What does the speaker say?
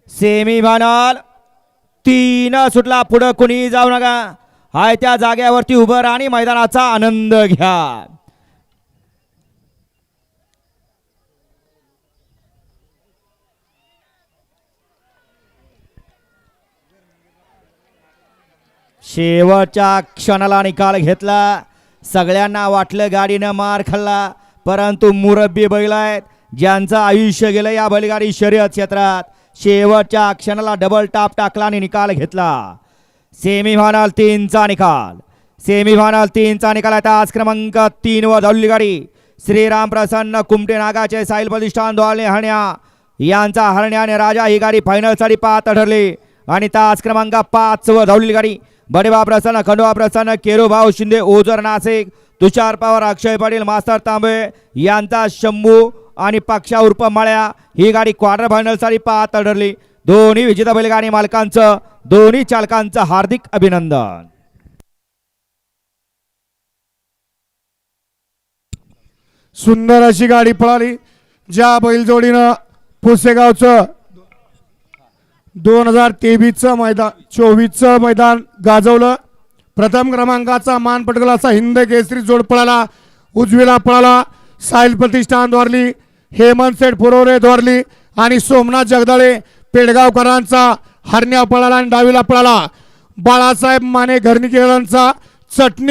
Semi final 3 सुटला. पुढे कुणी जाऊ नका. हाय त्या जागेवरती उभं राहा आणि मैदानाचा आनंद घ्या. शेवटच्या क्षणाला निकाल घेतला. सगळ्यांना वाटलं गाडीनं मार खाल्ला, परंतु मुरब्बी बैल आहेत ज्यांचं आयुष्य गेलं या बैलगाडी शर्यत क्षेत्रात. शेवटच्या क्षणाला डबल टाप टाकला आणि निकाल घेतला. सेमीफायनल 3चा निकाल. सेमीफायनल 3चा निकाल आहे. तास क्रमांक 3 वर धावलेली गाडी श्रीराम प्रसन्न कुमटे नागाचे साहिल प्रतिष्ठान द्वारे हरण्या यांचा हरण्या आणि राजा ही गाडी फायनल साठी पात्र ठरली. आणि तास क्रमांक 5 वर धावलेली गाडी बडेबा प्रसन्न खंडोबा प्रसन्न केरोभाऊ शिंदे ओझर नाशिक तुषार पवार अक्षय पाटील मास्तर तांबे यांचा शंभू आणि पक्षा उर्फ माळ्या ही गाडी क्वार्टर फायनल साठी पात्र ठरली. दोन्ही विजेता बैलगाडी मालकांचं दोन्ही चालकांचं हार्दिक अभिनंदन. सुंदर अशी गाडी पळाली. ज्या बैलजोडीनं पुसेगावचं 2023चं मैदान 24चं मैदान गाजवलं. प्रथम क्रमांकाचा मान पटकवला असा हिंद केसरी जोड पळाला. उजवीला पळाला साहिल प्रतिष्ठान द्वारली, हेमंत सेठ पुरोरे द्वारली आणि सोमनाथ जगदाळे पेडगावकरांचा हरण्या पळाला. आणि डावीला पळाला बाळासाहेब माने घरणीकरांचा चटणी